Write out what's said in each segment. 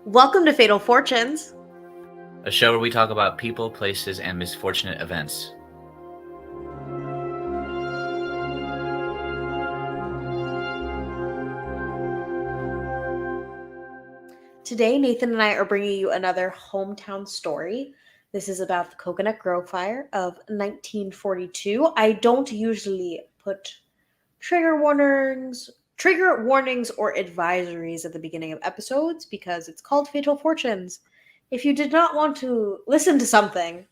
Welcome to Fatal Fortunes, a show where we talk about people, places, and misfortunate events. Today, Nathan and I are bringing you another hometown story. This is about the Cocoanut Grove fire of 1942. I don't usually put trigger warnings or advisories at the beginning of episodes because it's called Fatal Fortunes. If you did not want to listen to something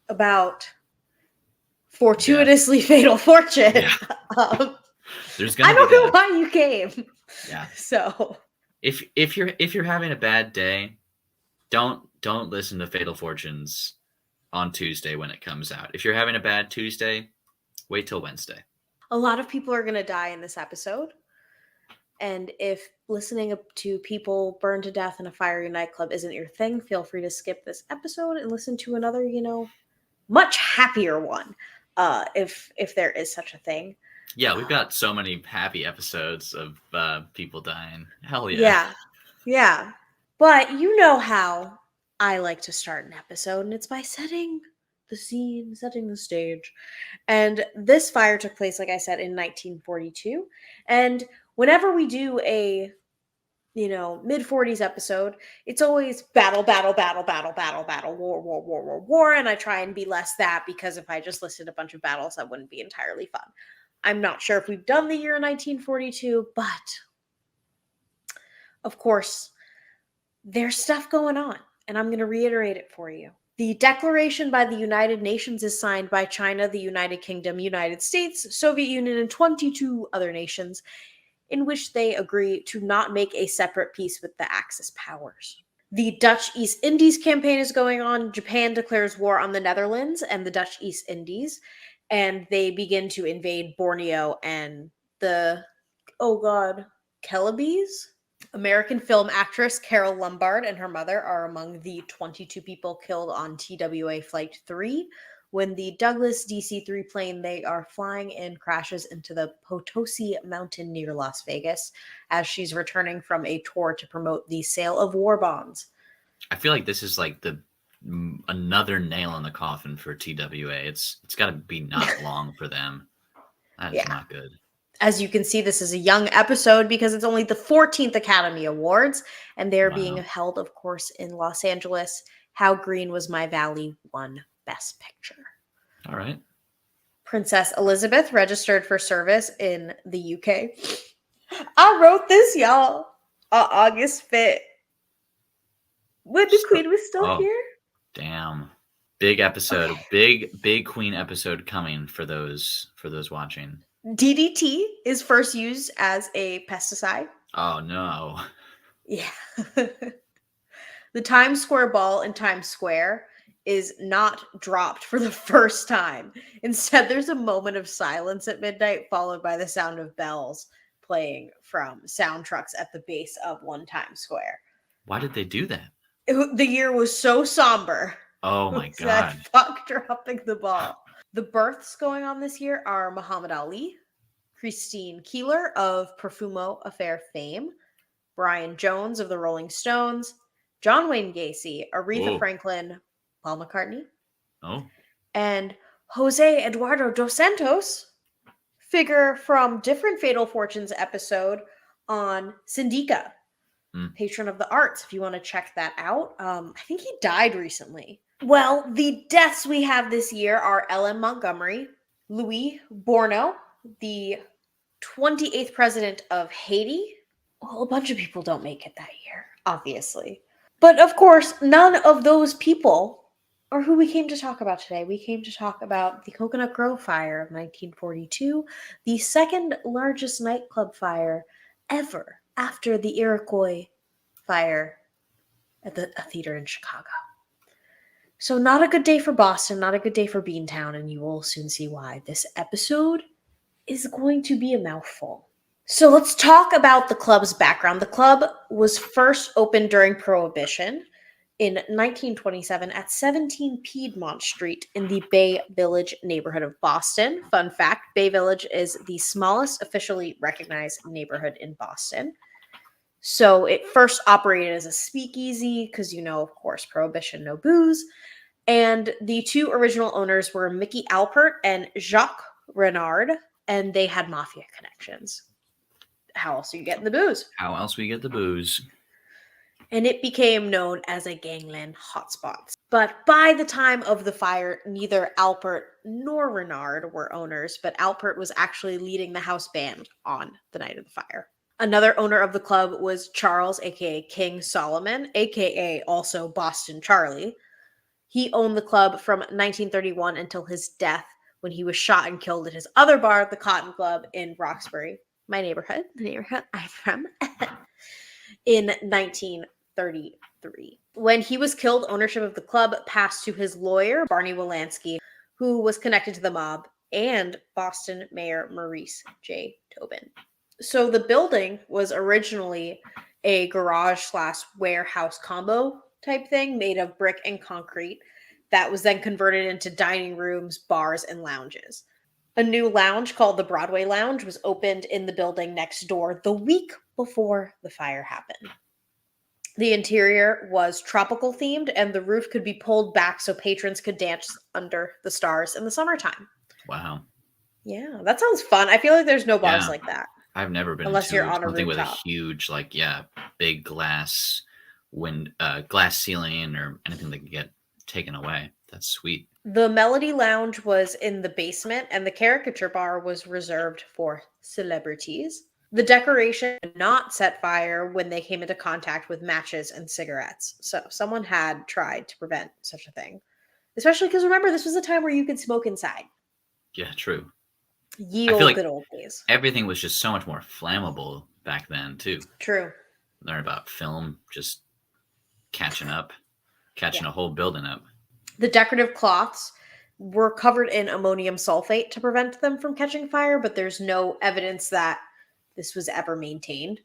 about fortuitously fatal fortune, There's gonna I don't know why you came. Yeah. So if you're having a bad day, don't listen to Fatal Fortunes on Tuesday when it comes out. If you're having a bad Tuesday, wait till Wednesday. A lot of people are going to die in this episode. And if listening to people burn to death in a fiery nightclub isn't your thing, feel free to skip this episode and listen to another, much happier one, if there is such a thing. Yeah, we've got so many happy episodes of people dying. Hell yeah. Yeah. But you know how I like to start an episode, and it's by setting the scene, setting the stage. And this fire took place, like I said, in 1942. And whenever we do a mid-40s episode, it's always battle, war. And I try and be less that, because if I just listed a bunch of battles, that wouldn't be entirely fun. I'm not sure if we've done the year 1942, but of course, there's stuff going on, and I'm going to reiterate it for you. The declaration by the United Nations is signed by China, the United Kingdom, United States, Soviet Union, and 22 other nations, in which they agree to not make a separate peace with the Axis powers. The Dutch East Indies campaign is going on. Japan declares war on the Netherlands and the Dutch East Indies, and they begin to invade Borneo and the, Celebes? American film actress Carol Lombard and her mother are among the 22 people killed on TWA Flight 3 when the Douglas DC-3 plane they are flying in crashes into the Potosi Mountain near Las Vegas as she's returning from a tour to promote the sale of war bonds. I feel like this is like another nail in the coffin for TWA. It's got to be not long for them. That's not good. As you can see, this is a young episode because it's only the 14th Academy Awards, and they're being held, of course, in Los Angeles. How Green Was My Valley won Best Picture. All right. Princess Elizabeth registered for service in the UK. I wrote this, y'all, on August 5th. When the Queen was still here. Damn. Big episode. Okay. Big Queen episode coming for those watching. DDT is first used as a pesticide. Oh, no. Yeah. The Times Square ball in Times Square is not dropped for the first time. Instead, there's a moment of silence at midnight, followed by the sound of bells playing from sound trucks at the base of One Times Square. Why did they do that? The year was so somber. Oh, my God. Fuck dropping the ball. The births going on this year are Muhammad Ali, Christine Keeler of Profumo Affair fame, Brian Jones of the Rolling Stones, John Wayne Gacy, Aretha Franklin, Paul McCartney, and Jose Eduardo dos Santos, figure from different Fatal Fortunes episode on Syndica, patron of the arts, if you want to check that out. I think he died recently. Well, the deaths we have this year are L.M. Montgomery, Louis Borno, the 28th president of Haiti. Well, a bunch of people don't make it that year, obviously. But of course, none of those people are who we came to talk about today. We came to talk about the Cocoanut Grove fire of 1942, the second largest nightclub fire ever after the Iroquois fire at a theater in Chicago. So not a good day for Boston, not a good day for Beantown, and you will soon see why. This episode is going to be a mouthful. So let's talk about the club's background. The club was first opened during Prohibition in 1927 at 17 Piedmont Street in the Bay Village neighborhood of Boston. Fun fact, Bay Village is the smallest officially recognized neighborhood in Boston. So it first operated as a speakeasy because, of course, prohibition, no booze. And the two original owners were Mickey Alpert and Jacques Renard, and they had mafia connections. How else are you getting the booze? How else we get the booze? And it became known as a gangland hotspot. But by the time of the fire, neither Alpert nor Renard were owners, but Alpert was actually leading the house band on the night of the fire. Another owner of the club was Charles, aka King Solomon, aka also Boston Charlie. He owned the club from 1931 until his death when he was shot and killed at his other bar, the Cotton Club in Roxbury, my neighborhood, the neighborhood I'm from, in 1933. When he was killed, ownership of the club passed to his lawyer, Barney Wolanski, who was connected to the mob, and Boston Mayor Maurice J. Tobin. So the building was originally a garage/warehouse combo type thing made of brick and concrete that was then converted into dining rooms, bars, and lounges. A new lounge called the Broadway Lounge was opened in the building next door the week before the fire happened. The interior was tropical themed, and the roof could be pulled back so patrons could dance under the stars in the summertime. Wow. Yeah, that sounds fun. I feel like there's no bars Yeah. like that. I've never been Unless to you're on a something with a rooftop. huge, big glass glass ceiling or anything that can get taken away. That's sweet. The Melody Lounge was in the basement, and the caricature bar was reserved for celebrities. The decoration did not set fire when they came into contact with matches and cigarettes. So someone had tried to prevent such a thing. Especially because remember, this was a time where you could smoke inside. Yeah, true. Ye I feel old like good old days. everything was just so much more flammable back then, too. True. Learn about film just catching a whole building up. The decorative cloths were covered in ammonium sulfate to prevent them from catching fire, but there's no evidence that this was ever maintained.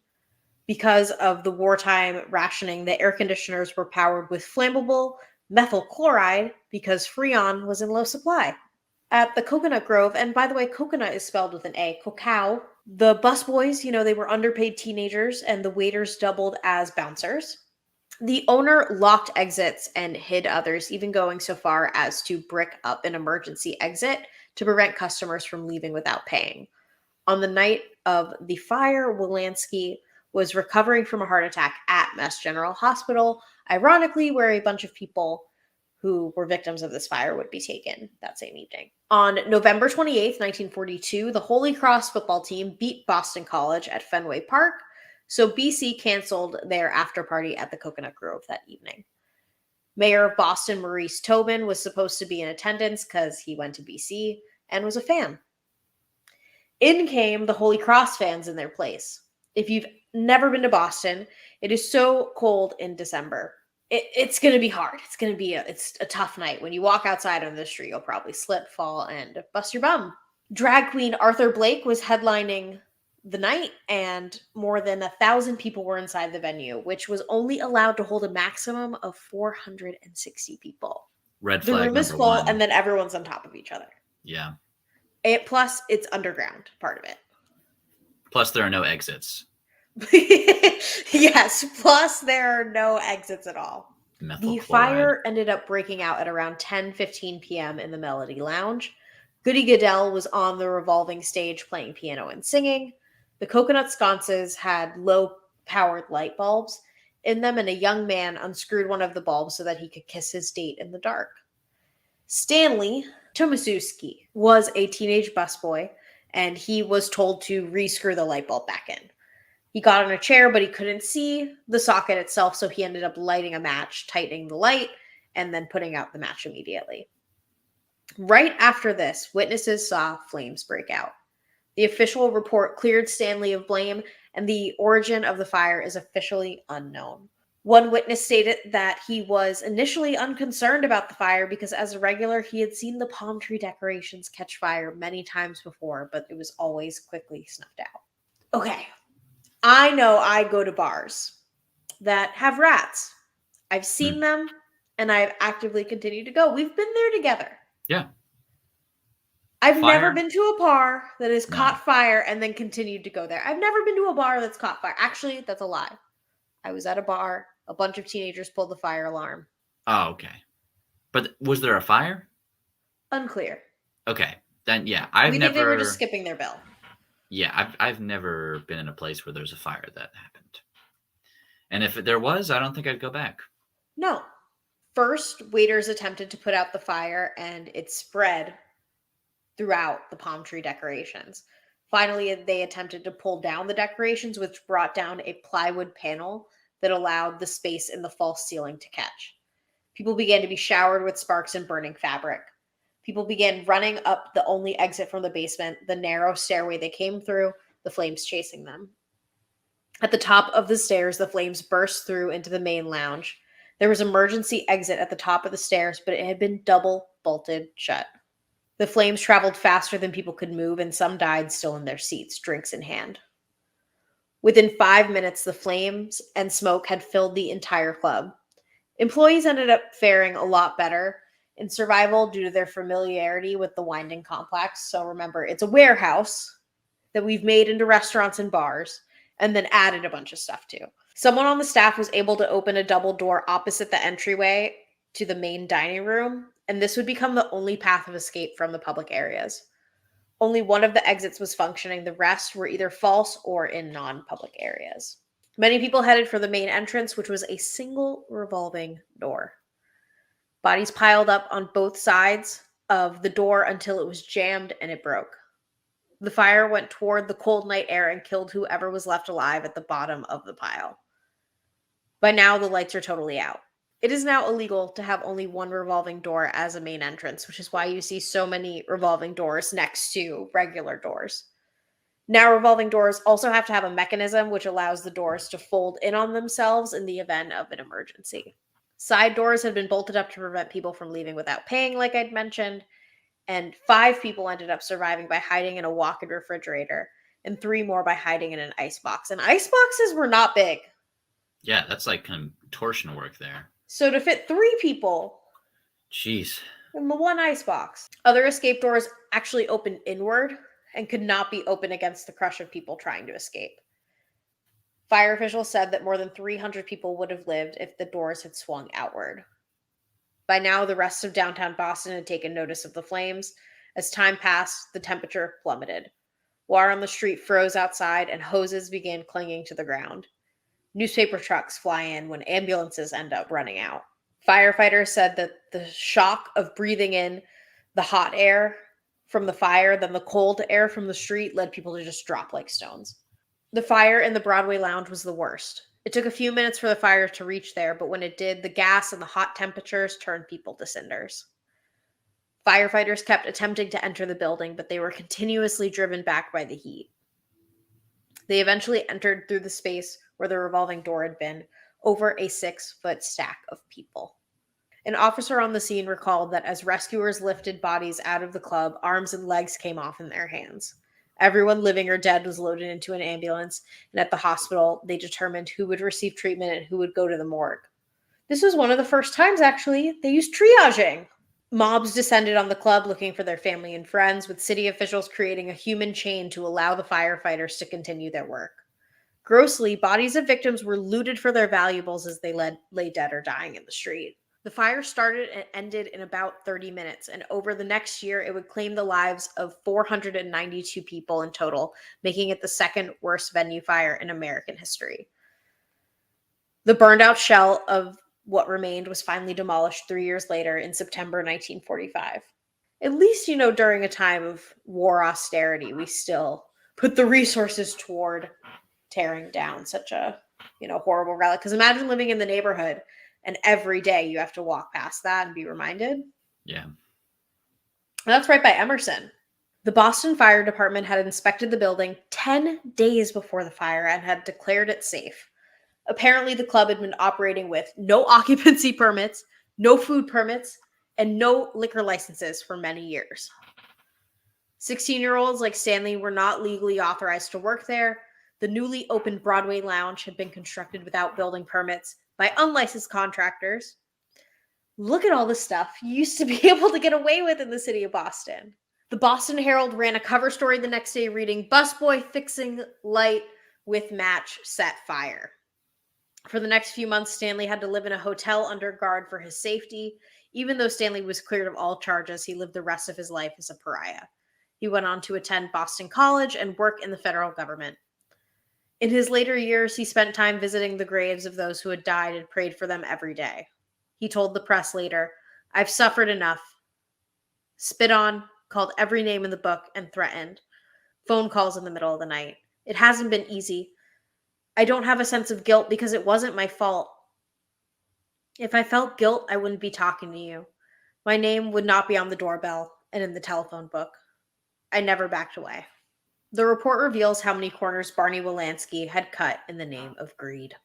Because of the wartime rationing, the air conditioners were powered with flammable methyl chloride because Freon was in low supply. At the Coconut Grove, and by the way, coconut is spelled with an A, cacao, the busboys, they were underpaid teenagers, and the waiters doubled as bouncers. The owner locked exits and hid others, even going so far as to brick up an emergency exit to prevent customers from leaving without paying. On the night of the fire, Wolanski was recovering from a heart attack at Mass General Hospital, ironically, where a bunch of people who were victims of this fire would be taken that same evening. On November 28th, 1942, the Holy Cross football team beat Boston College at Fenway Park, so BC canceled their after party at the Coconut Grove that evening. Mayor of Boston, Maurice Tobin, was supposed to be in attendance because he went to BC and was a fan. In came the Holy Cross fans in their place. If you've never been to Boston, it is so cold in December. It's going to be hard. It's a tough night. When you walk outside on the street, you'll probably slip, fall, and bust your bum. Drag queen Arthur Blake was headlining the night, and more than 1,000 people were inside the venue, which was only allowed to hold a maximum of 460 people. Red flag the room is number full, one. and then everyone's on top of each other. Yeah. Plus, it's underground, part of it. Plus, there are no exits. Yes, plus there are no exits at all. Methyl The chloride. fire ended up breaking out at around 10:15 p.m. in the Melody Lounge. Goody Goodell was on the revolving stage playing piano and singing. The coconut sconces had low-powered light bulbs in them, and a young man unscrewed one of the bulbs so that he could kiss his date in the dark. Stanley Tomaszewski was a teenage busboy, and he was told to re-screw the light bulb back in. He got on a chair, but he couldn't see the socket itself, so he ended up lighting a match, tightening the light, and then putting out the match immediately. Right after this, witnesses saw flames break out. The official report cleared Stanley of blame, and the origin of the fire is officially unknown. One witness stated that he was initially unconcerned about the fire because as a regular, he had seen the palm tree decorations catch fire many times before, but it was always quickly snuffed out. Okay. I know I go to bars that have rats. I've seen them, and I've actively continued to go. We've been there together. Yeah. I've Fire? never been to a bar that has No. caught fire and then continued to go there. I've never been to a bar that's caught fire. Actually, that's a lie. I was at a bar. A bunch of teenagers pulled the fire alarm. Oh, okay. But was there a fire? Unclear. Okay. Then yeah, We think they were just skipping their bill. Yeah, I've never been in a place where there's a fire that happened. And if there was, I don't think I'd go back. No. First, waiters attempted to put out the fire and it spread throughout the palm tree decorations. Finally, they attempted to pull down the decorations, which brought down a plywood panel that allowed the space in the false ceiling to catch. People began to be showered with sparks and burning fabric. People began running up the only exit from the basement, the narrow stairway they came through, the flames chasing them. At the top of the stairs, the flames burst through into the main lounge. There was an emergency exit at the top of the stairs, but it had been double bolted shut. The flames traveled faster than people could move, and some died still in their seats, drinks in hand. Within 5 minutes, the flames and smoke had filled the entire club. Employees ended up faring a lot better in survival due to their familiarity with the winding complex. So remember, it's a warehouse that we've made into restaurants and bars and then added a bunch of stuff to. Someone on the staff was able to open a double door opposite the entryway to the main dining room, and this would become the only path of escape from the public areas. Only one of the exits was functioning. The rest were either false or in non-public areas. Many people headed for the main entrance, which was a single revolving door. Bodies piled up on both sides of the door until it was jammed and it broke. The fire went toward the cold night air and killed whoever was left alive at the bottom of the pile. By now, the lights are totally out. It is now illegal to have only one revolving door as a main entrance, which is why you see so many revolving doors next to regular doors. Now, revolving doors also have to have a mechanism which allows the doors to fold in on themselves in the event of an emergency. Side doors had been bolted up to prevent people from leaving without paying, like I'd mentioned, and 5 people ended up surviving by hiding in a walk-in refrigerator, and 3 more by hiding in an ice box. And ice boxes were not big. Yeah, that's like contortion work there. So to fit 3 people, Jeez. in the one ice box. Other escape doors actually opened inward and could not be opened against the crush of people trying to escape. Fire officials said that more than 300 people would have lived if the doors had swung outward. By now, the rest of downtown Boston had taken notice of the flames. As time passed, the temperature plummeted. Water on the street froze outside, and hoses began clinging to the ground. Newspaper trucks fly in when ambulances end up running out. Firefighters said that the shock of breathing in the hot air from the fire, then the cold air from the street, led people to just drop like stones. The fire in the Broadway lounge was the worst. It took a few minutes for the fire to reach there, but when it did, the gas and the hot temperatures turned people to cinders. Firefighters kept attempting to enter the building, but they were continuously driven back by the heat. They eventually entered through the space where the revolving door had been, over a 6-foot stack of people. An officer on the scene recalled that as rescuers lifted bodies out of the club, arms and legs came off in their hands. Everyone living or dead was loaded into an ambulance, and at the hospital, they determined who would receive treatment and who would go to the morgue. This was one of the first times, actually, they used triaging. Mobs descended on the club looking for their family and friends, with city officials creating a human chain to allow the firefighters to continue their work. Grossly, bodies of victims were looted for their valuables as they lay dead or dying in the street. The fire started and ended in about 30 minutes, and over the next year, it would claim the lives of 492 people in total, making it the second worst venue fire in American history. The burned out shell of what remained was finally demolished 3 years later in September 1945. At least, during a time of war austerity, we still put the resources toward tearing down such a, horrible relic. Because imagine living in the neighborhood and every day you have to walk past that and be reminded. Yeah. And that's right by Emerson. The Boston Fire Department had inspected the building 10 days before the fire and had declared it safe. Apparently, the club had been operating with no occupancy permits, no food permits, and no liquor licenses for many years. 16-year-olds like Stanley were not legally authorized to work there. The newly opened Broadway lounge had been constructed without building permits by unlicensed contractors. Look at all this stuff you used to be able to get away with in the city of Boston. The Boston Herald ran a cover story the next day reading, "Busboy fixing light with match set fire." For the next few months, Stanley had to live in a hotel under guard for his safety. Even though Stanley was cleared of all charges, he lived the rest of his life as a pariah. He went on to attend Boston College and work in the federal government. In his later years, he spent time visiting the graves of those who had died and prayed for them every day. He told the press later, "I've suffered enough. Spit on, called every name in the book, and threatened. Phone calls in the middle of the night. It hasn't been easy. I don't have a sense of guilt because it wasn't my fault. If I felt guilt, I wouldn't be talking to you. My name would not be on the doorbell and in the telephone book. I never backed away." The report reveals how many corners Barney Wolanski had cut in the name of greed.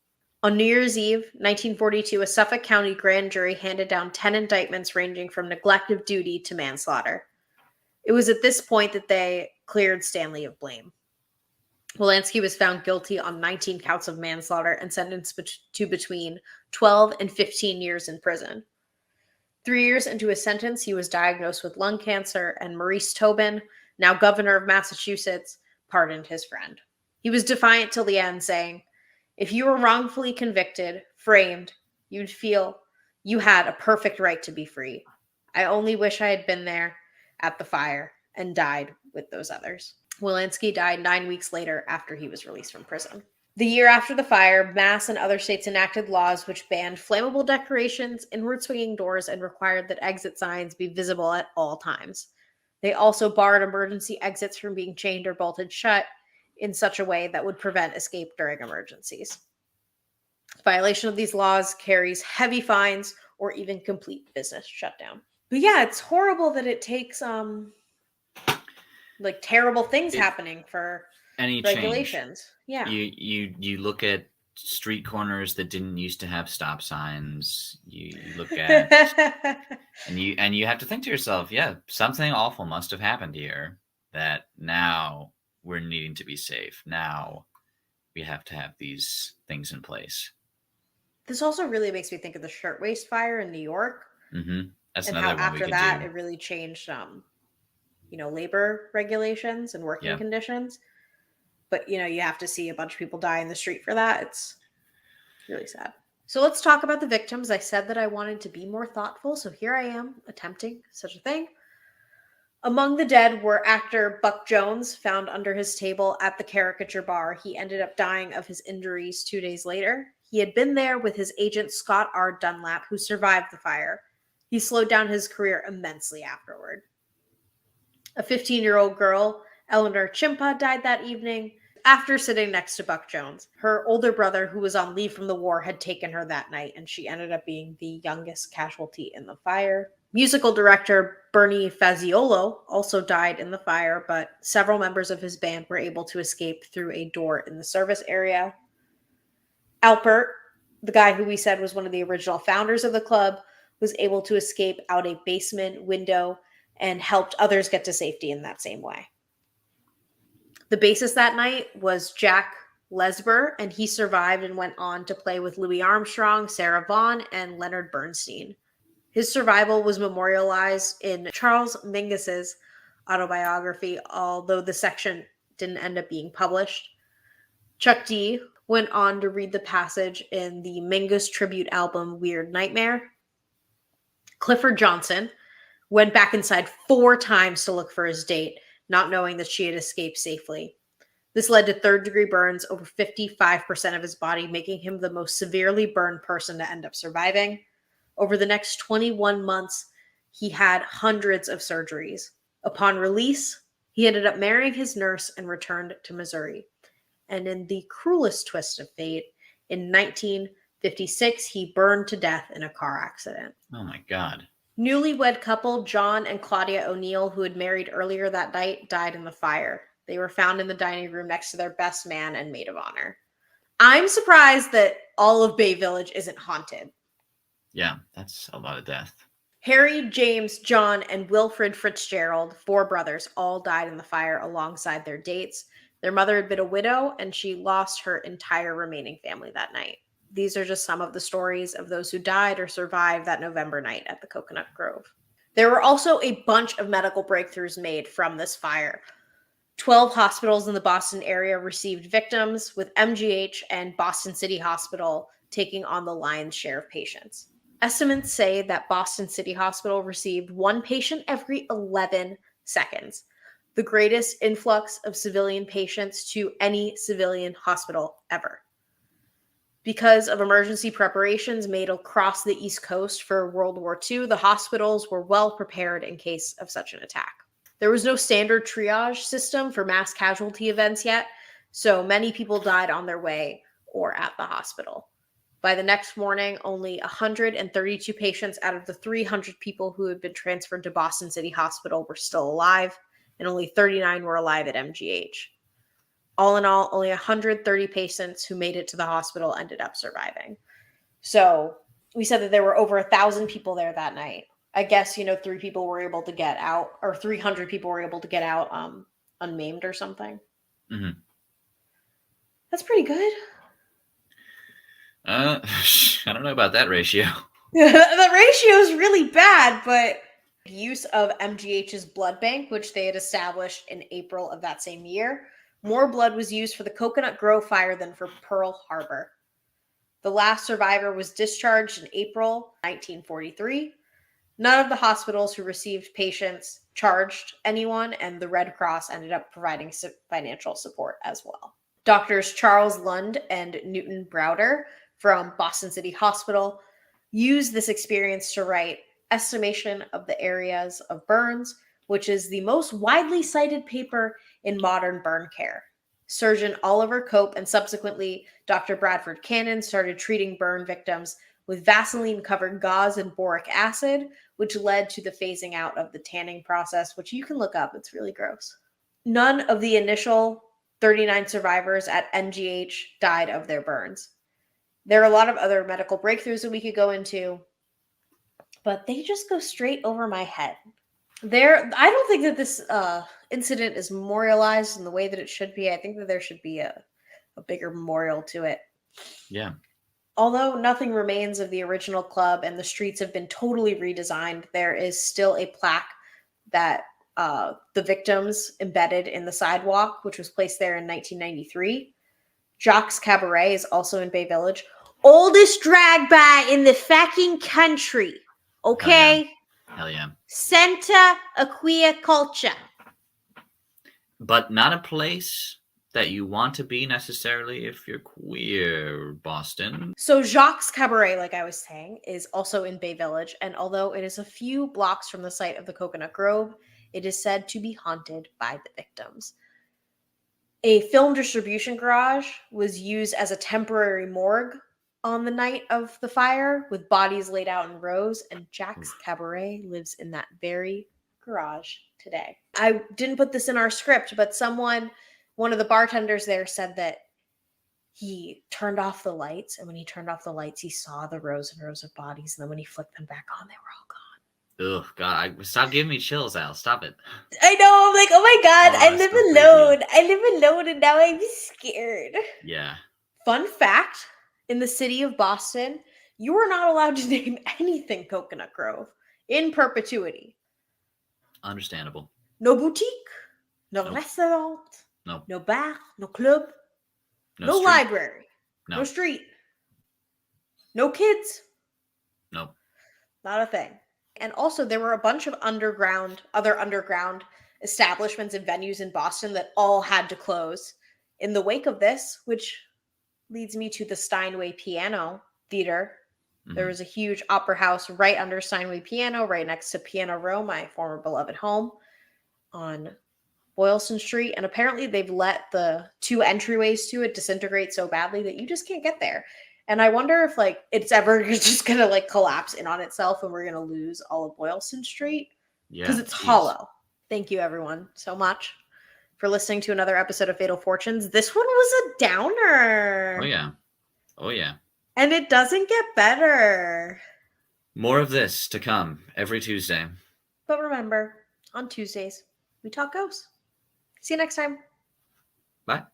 On New Year's Eve, 1942, a Suffolk County grand jury handed down 10 indictments ranging from neglect of duty to manslaughter. It was at this point that they cleared Stanley of blame. Wolanski was found guilty on 19 counts of manslaughter and sentenced to between 12 and 15 years in prison. 3 years into his sentence, he was diagnosed with lung cancer, and Maurice Tobin, now governor of Massachusetts, pardoned his friend. He was defiant till the end, saying, "If you were wrongfully convicted, framed, you'd feel you had a perfect right to be free. I only wish I had been there at the fire and died with those others." Wolanski died 9 weeks later after he was released from prison. The year after the fire, Mass and other states enacted laws which banned flammable decorations, inward swinging doors, and required that exit signs be visible at all times. They also barred emergency exits from being chained or bolted shut in such a way that would prevent escape during emergencies. Violation of these laws carries heavy fines or even complete business shutdown. But yeah, it's horrible that it takes like terrible things happening for Any regulations. change. Yeah. You look at street corners that didn't used to have stop signs. You look at and you have to think to yourself, yeah, something awful must have happened here that now we're needing to be safe. Now we have to have these things in place. This also really makes me think of the Shirtwaist Fire in New York. Mm-hmm. That's and another how one we after could that do. it really changed labor regulations and working conditions. But you have to see a bunch of people die in the street for that. It's really sad. So let's talk about the victims. I said that I wanted to be more thoughtful, so here I am attempting such a thing. Among the dead were actor Buck Jones, found under his table at the caricature bar. He ended up dying of his injuries 2 days later. He had been there with his agent Scott R. Dunlap, who survived the fire. He slowed down his career immensely afterward. A 15-year-old girl, Eleanor Chimpa, died that evening after sitting next to Buck Jones. Her older brother, who was on leave from the war, had taken her that night, and she ended up being the youngest casualty in the fire. Musical director Bernie Faziolo also died in the fire, but several members of his band were able to escape through a door in the service area. Alpert, the guy who we said was one of the original founders of the club, was able to escape out a basement window and helped others get to safety in that same way. The bassist that night was Jack Lesber, and he survived and went on to play with Louis Armstrong, Sarah Vaughan, and Leonard Bernstein. His survival was memorialized in Charles Mingus's autobiography, although the section didn't end up being published. Chuck D went on to read the passage in the Mingus tribute album Weird Nightmare. Clifford Johnson went back inside 4 times to look for his date, not knowing that she had escaped safely. This led to third-degree burns over 55% of his body, making him the most severely burned person to end up surviving. Over the next 21 months, he had hundreds of surgeries. Upon release, he ended up marrying his nurse and returned to Missouri. And in the cruelest twist of fate, in 1956, he burned to death in a car accident. Oh my God. Newlywed couple John and Claudia O'Neill, who had married earlier that night, died in the fire. They were found in the dining room next to their best man and maid of honor. I'm surprised that all of Bay Village isn't haunted. Yeah, that's a lot of death. Harry, James, John, and Wilfred Fitzgerald, 4 brothers, all died in the fire alongside their dates. Their mother had been a widow, and she lost her entire remaining family that night. These are just some of the stories of those who died or survived that November night at the Cocoanut Grove. There were also a bunch of medical breakthroughs made from this fire. 12 hospitals in the Boston area received victims, with MGH and Boston City Hospital taking on the lion's share of patients. Estimates say that Boston City Hospital received one patient every 11 seconds, the greatest influx of civilian patients to any civilian hospital ever. Because of emergency preparations made across the East Coast for World War II, the hospitals were well prepared in case of such an attack. There was no standard triage system for mass casualty events yet, so many people died on their way or at the hospital. By the next morning, only 132 patients out of the 300 people who had been transferred to Boston City Hospital were still alive, and only 39 were alive at MGH. All in all, only 130 patients who made it to the hospital ended up surviving. So we said that there were over 1,000 people there that night. I guess, 3 people were able to get out, or 300 people were able to get out unmaimed or something. Mm-hmm. That's pretty good. I don't know about that ratio. The ratio is really bad, but use of MGH's blood bank, which they had established in April of that same year, more blood was used for the Coconut Grove fire than for Pearl Harbor. The last survivor was discharged in April 1943. None of the hospitals who received patients charged anyone, and the Red Cross ended up providing financial support as well. Doctors Charles Lund and Newton Browder from Boston City Hospital used this experience to write Estimation of the Areas of Burns, which is the most widely cited paper in modern burn care. Surgeon Oliver Cope and subsequently Dr. Bradford Cannon started treating burn victims with Vaseline-covered gauze and boric acid, which led to the phasing out of the tanning process, which you can look up. It's really gross. None of the initial 39 survivors at MGH died of their burns. There are a lot of other medical breakthroughs that we could go into, but they just go straight over my head. I don't think that this incident is memorialized in the way that it should be. I think that there should be a bigger memorial to it. Yeah. Although nothing remains of the original club and the streets have been totally redesigned, there is still a plaque that the victims embedded in the sidewalk, which was placed there in 1993. Jacques Cabaret is also in Bay Village. Oldest drag bar in the fucking country. Okay? Hell yeah. Center of queer culture. But not a place that you want to be necessarily if you're queer, Boston. So Jacques Cabaret, like I was saying, is also in Bay Village, and although it is a few blocks from the site of the Coconut Grove, it is said to be haunted by the victims. A film distribution garage was used as a temporary morgue on the night of the fire, with bodies laid out in rows, and Jacques Cabaret lives in that very garage today. I didn't put this in our script, but one of the bartenders there said that he turned off the lights, and when he turned off the lights, he saw the rows and rows of bodies, and then when he flicked them back on, they were all gone. Ugh, God, stop giving me chills, Al. Stop it. I know, I'm like, oh my God, I live alone. Creepy. I live alone, and now I'm scared. Yeah. Fun fact, in the city of Boston, you are not allowed to name anything Coconut Grove in perpetuity. Understandable. No boutique, no Nope. restaurant, Nope. no bar, no club, no street. library, No. no street, no kids. Nope. Not a thing. And also, there were a bunch of other underground establishments and venues in Boston that all had to close in the wake of this, which leads me to the Steinway Piano Theater. Mm-hmm. There was a huge opera house right under Steinway Piano, right next to Piano Row, my former beloved home, on Boylston Street. And apparently they've let the 2 entryways to it disintegrate so badly that you just can't get there. And I wonder if it's ever just going to collapse in on itself and we're going to lose all of Boylston Street. Yeah. Because it's hollow. Thank you, everyone, so much for listening to another episode of Fatal Fortunes. This one was a downer. Oh, yeah. Oh, yeah. And it doesn't get better. More of this to come every Tuesday. But remember, on Tuesdays, we talk ghosts. See you next time. Bye.